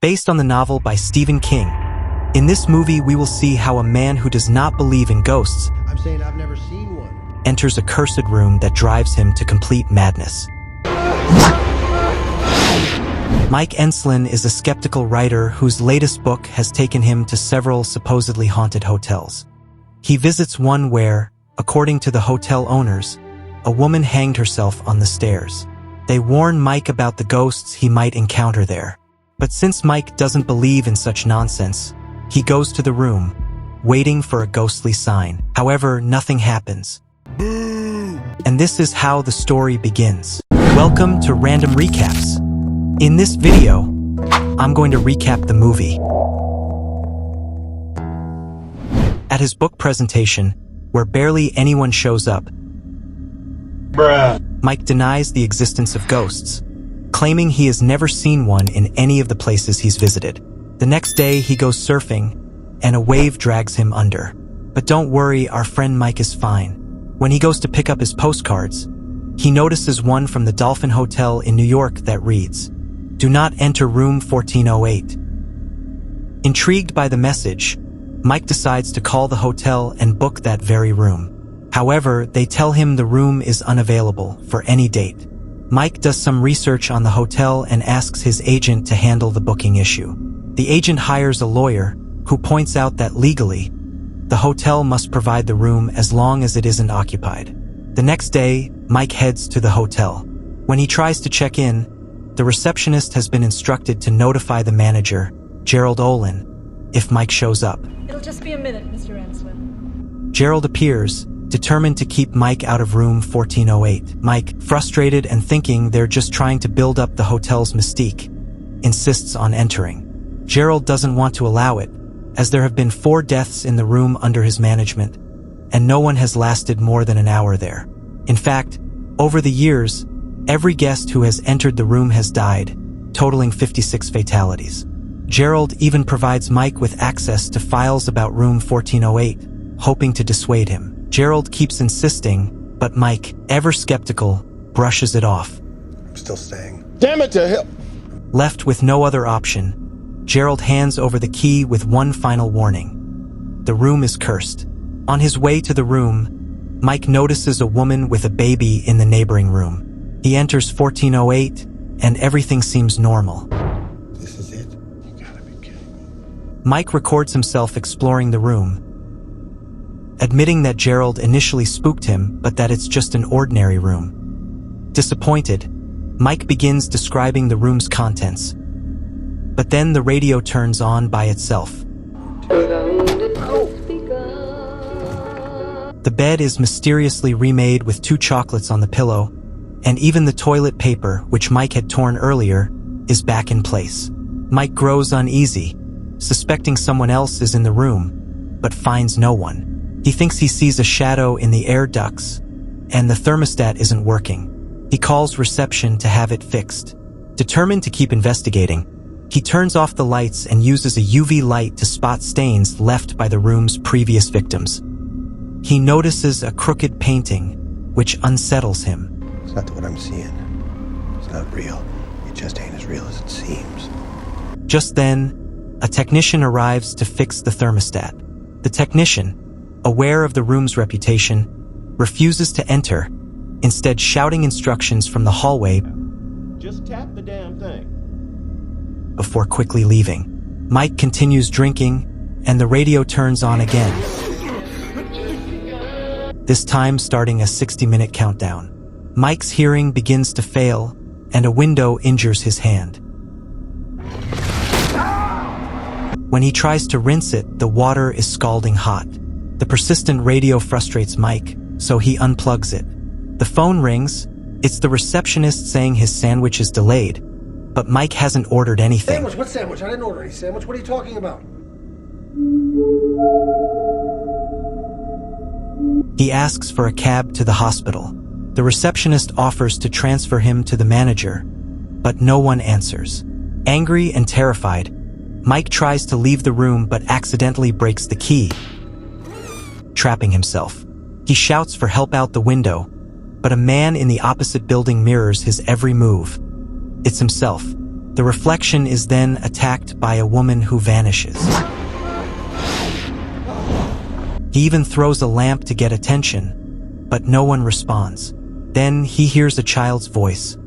based on the novel by Stephen King. In this movie, we will see how a man who does not believe in ghosts I'm saying I've never seen one. enters a cursed room that drives him to complete madness. Mike Enslin is a skeptical writer whose latest book has taken him to several supposedly haunted hotels. He visits one where, according to the hotel owners, a woman hanged herself on the stairs. They warn Mike about the ghosts he might encounter there. But since Mike doesn't believe in such nonsense, he goes to the room, waiting for a ghostly sign. However, nothing happens. And this is how the story begins. Welcome to Random Recaps. In this video, I'm going to recap the movie. At his book presentation, where barely anyone shows up, Mike denies the existence of ghosts, claiming he has never seen one in any of the places he's visited. The next day, he goes surfing, and a wave drags him under. But don't worry, our friend Mike is fine. When he goes to pick up his postcards, he notices one from the Dolphin Hotel in New York that reads, "Do not enter room 1408. Intrigued by the message, Mike decides to call the hotel and book that very room. However, they tell him the room is unavailable for any date. Mike does some research on the hotel and asks his agent to handle the booking issue. The agent hires a lawyer who points out that legally, the hotel must provide the room as long as it isn't occupied. The next day, Mike heads to the hotel. When he tries to check in, the receptionist has been instructed to notify the manager, Gerald Olin, if Mike shows up. It'll just be a minute, Mr. Enslin. Gerald appears, determined to keep Mike out of room 1408. Mike, frustrated and thinking they're just trying to build up the hotel's mystique, insists on entering. Gerald doesn't want to allow it, as there have been 4 deaths in the room under his management, and no one has lasted more than an hour there. In fact, over the years, every guest who has entered the room has died, totaling 56 fatalities. Gerald even provides Mike with access to files about room 1408, hoping to dissuade him. Gerald keeps insisting, but Mike, ever skeptical, brushes it off. I'm still staying. Damn it to hell! Left with no other option, Gerald hands over the key with one final warning. The room is cursed. On his way to the room, Mike notices a woman with a baby in the neighboring room. He enters 1408, and everything seems normal. This is it? You gotta be kidding me. Mike records himself exploring the room, admitting that Gerald initially spooked him, but that it's just an ordinary room. Disappointed, Mike begins describing the room's contents. But then the radio turns on by itself. The bed is mysteriously remade with 2 chocolates on the pillow, and even the toilet paper, which Mike had torn earlier, is back in place. Mike grows uneasy, suspecting someone else is in the room, but finds no one. He thinks he sees a shadow in the air ducts, and the thermostat isn't working. He calls reception to have it fixed. Determined to keep investigating, he turns off the lights and uses a UV light to spot stains left by the room's previous victims. He notices a crooked painting, which unsettles him. It's not what I'm seeing. It's not real. It just ain't as real as it seems. Just then, a technician arrives to fix the thermostat. The technician, aware of the room's reputation, refuses to enter, instead shouting instructions from the hallway Just tap the damn thing. before quickly leaving. Mike continues drinking, and the radio turns on again, this time starting a 60-minute countdown. Mike's hearing begins to fail, and a window injures his hand. When he tries to rinse it, the water is scalding hot. The persistent radio frustrates Mike, so he unplugs it. The phone rings. It's the receptionist saying his sandwich is delayed, but Mike hasn't ordered anything. Sandwich? What sandwich? I didn't order any sandwich. What are you talking about? He asks for a cab to the hospital. The receptionist offers to transfer him to the manager, but no one answers. Angry and terrified, Mike tries to leave the room but accidentally breaks the key, trapping himself. He shouts for help out the window, but a man in the opposite building mirrors his every move. It's himself. The reflection is then attacked by a woman who vanishes. He even throws a lamp to get attention, but no one responds. Then he hears a child's voice. Daddy,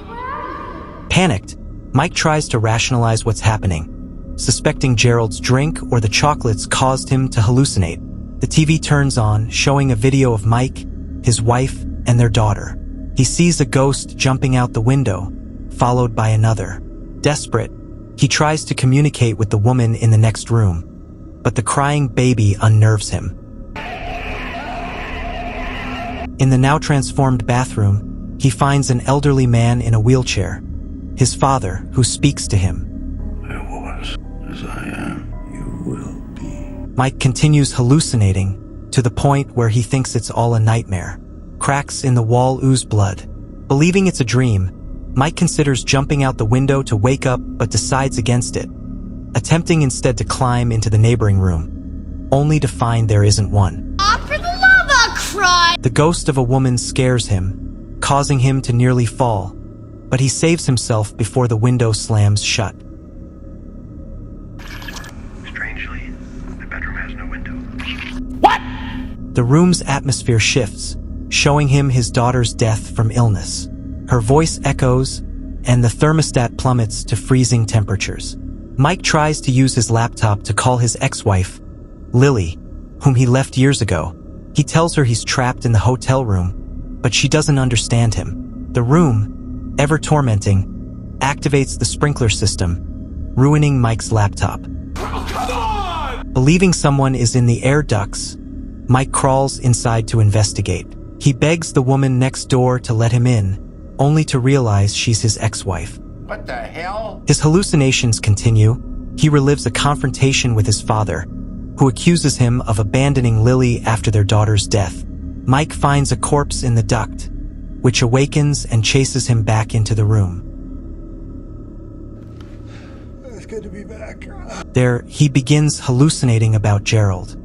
where are you? Panicked, Mike tries to rationalize what's happening, suspecting Gerald's drink or the chocolates caused him to hallucinate. The TV turns on, showing a video of Mike, his wife, and their daughter. He sees a ghost jumping out the window, followed by another. Desperate, he tries to communicate with the woman in the next room, but the crying baby unnerves him. In the now transformed bathroom, he finds an elderly man in a wheelchair, his father, who speaks to him. I was as I am, you will be. Mike continues hallucinating to the point where he thinks it's all a nightmare. Cracks in the wall ooze blood. Believing it's a dream, Mike considers jumping out the window to wake up but decides against it, attempting instead to climb into the neighboring room, only to find there isn't one. For the love of Christ! The ghost of a woman scares him, causing him to nearly fall, but he saves himself before the window slams shut. Strangely, the bedroom has no window. The room's atmosphere shifts, showing him his daughter's death from illness. Her voice echoes, and the thermostat plummets to freezing temperatures. Mike tries to use his laptop to call his ex-wife, Lily, whom he left years ago. He tells her he's trapped in the hotel room, but she doesn't understand him. The room, ever tormenting, activates the sprinkler system, ruining Mike's laptop. Believing someone is in the air ducts, Mike crawls inside to investigate. He begs the woman next door to let him in, only to realize she's his ex-wife. What the hell? His hallucinations continue. He relives a confrontation with his father, who accuses him of abandoning Lily after their daughter's death. Mike finds a corpse in the duct, which awakens and chases him back into the room. It's good to be back. There, he begins hallucinating about Gerald.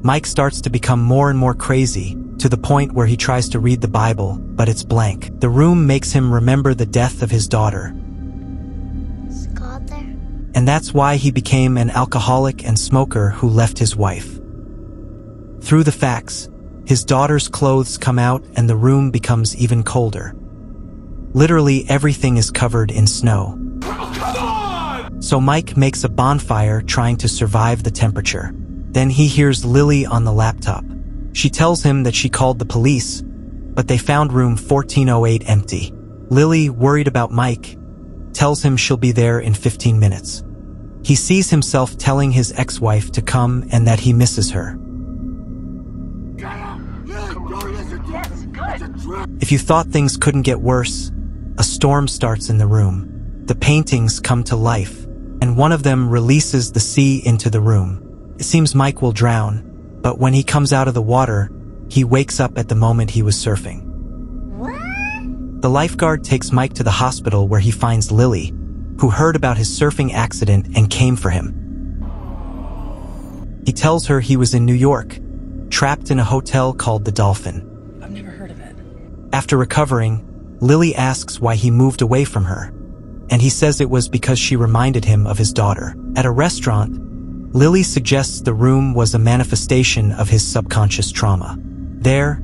Mike starts to become more and more crazy, to the point where he tries to read the Bible, but it's blank. The room makes him remember the death of his daughter. Is God there? And that's why he became an alcoholic and smoker who left his wife. Through the facts, his daughter's clothes come out and the room becomes even colder. Literally everything is covered in snow. So Mike makes a bonfire trying to survive the temperature. Then he hears Lily on the laptop. She tells him that she called the police, but they found room 1408 empty. Lily, worried about Mike, tells him she'll be there in 15 minutes. He sees himself telling his ex-wife to come and that he misses her. If you thought things couldn't get worse, a storm starts in the room. The paintings come to life, and one of them releases the sea into the room. It seems Mike will drown, but when he comes out of the water, he wakes up at the moment he was surfing. What? The lifeguard takes Mike to the hospital where he finds Lily, who heard about his surfing accident and came for him. He tells her he was in New York, trapped in a hotel called the Dolphin. I've never heard of it. After recovering, Lily asks why he moved away from her, and he says it was because she reminded him of his daughter. At a restaurant, Lily suggests the room was a manifestation of his subconscious trauma. There,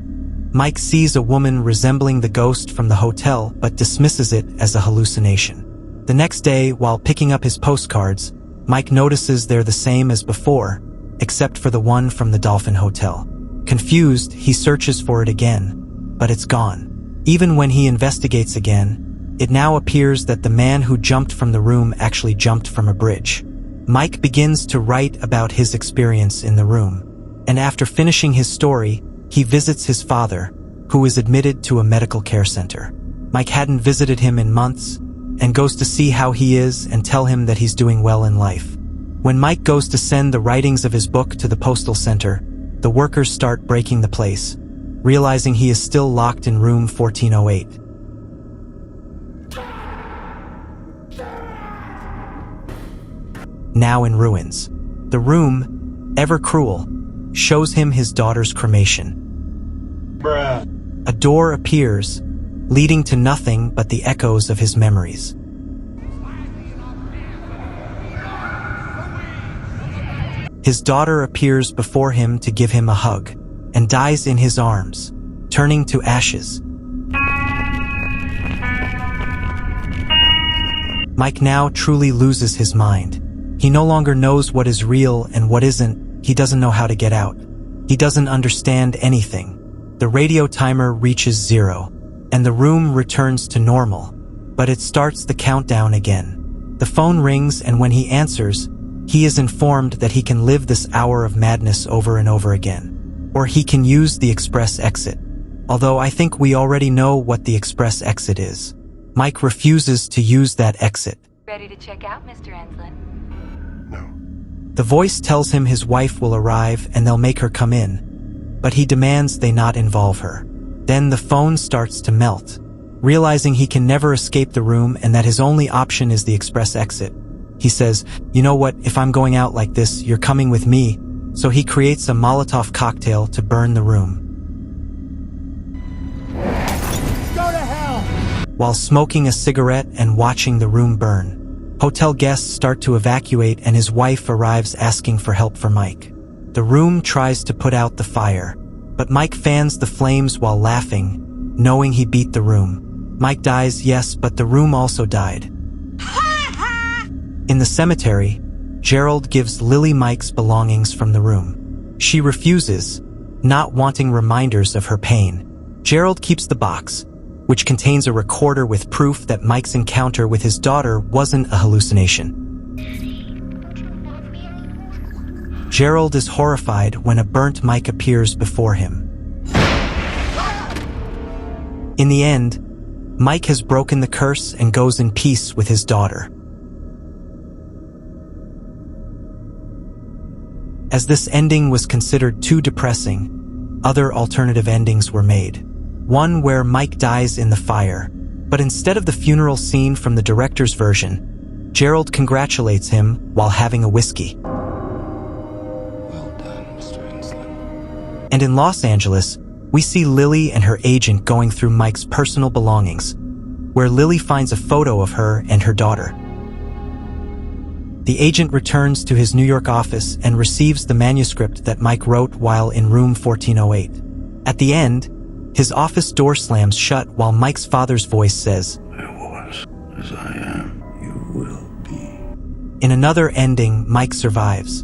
Mike sees a woman resembling the ghost from the hotel but dismisses it as a hallucination. The next day, while picking up his postcards, Mike notices they're the same as before, except for the one from the Dolphin Hotel. Confused, he searches for it again, but it's gone. Even when he investigates again, it now appears that the man who jumped from the room actually jumped from a bridge. Mike begins to write about his experience in the room, and after finishing his story, he visits his father, who is admitted to a medical care center. Mike hadn't visited him in months, and goes to see how he is and tell him that he's doing well in life. When Mike goes to send the writings of his book to the postal center, the workers start breaking the place, realizing he is still locked in room 1408. Now in ruins. The room, ever cruel, shows him his daughter's cremation. Bruh. A door appears, leading to nothing but the echoes of his memories. His daughter appears before him to give him a hug, and dies in his arms, turning to ashes. Mike now truly loses his mind. He no longer knows what is real and what isn't. He doesn't know how to get out. He doesn't understand anything. The radio timer reaches 0, and the room returns to normal, but it starts the countdown again. The phone rings, and when he answers, he is informed that he can live this hour of madness over and over again. Or he can use the express exit. Although I think we already know what the express exit is. Mike refuses to use that exit. Ready to check out, Mr. Enslin? No. The voice tells him his wife will arrive and they'll make her come in, but he demands they not involve her. Then the phone starts to melt. Realizing he can never escape the room and that his only option is the express exit, he says, "You know what, if I'm going out like this, you're coming with me." So he creates a Molotov cocktail to burn the room. Go to hell! While smoking a cigarette and watching the room burn, hotel guests start to evacuate and his wife arrives asking for help for Mike. The room tries to put out the fire, but Mike fans the flames while laughing, knowing he beat the room. Mike dies, yes, but the room also died. In the cemetery, Gerald gives Lily Mike's belongings from the room. She refuses, not wanting reminders of her pain. Gerald keeps the box, which contains a recorder with proof that Mike's encounter with his daughter wasn't a hallucination. Gerald is horrified when a burnt Mike appears before him. In the end, Mike has broken the curse and goes in peace with his daughter. As this ending was considered too depressing, other alternative endings were made. One where Mike dies in the fire, but instead of the funeral scene from the director's version, Gerald congratulates him while having a whiskey. Well done, Mr. Enslin. And in Los Angeles, we see Lily and her agent going through Mike's personal belongings, where Lily finds a photo of her and her daughter. The agent returns to his New York office and receives the manuscript that Mike wrote while in room 1408. At the end, his office door slams shut while Mike's father's voice says, I was as I am, you will be. In another ending, Mike survives.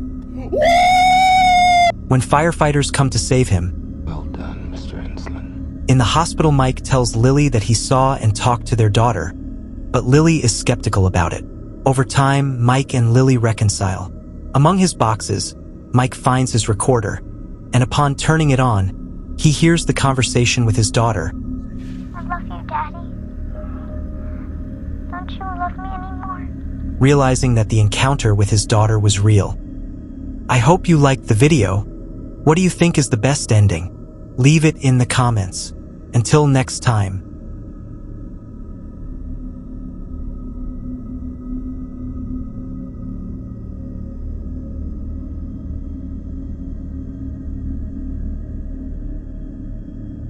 When firefighters come to save him, Well done, Mr. Enslin. in the hospital, Mike tells Lily that he saw and talked to their daughter, but Lily is skeptical about it. Over time, Mike and Lily reconcile. Among his boxes, Mike finds his recorder, and upon turning it on, he hears the conversation with his daughter. I love you, Daddy. Don't you love me anymore? Realizing that the encounter with his daughter was real. I hope you liked the video. What do you think is the best ending? Leave it in the comments. Until next time.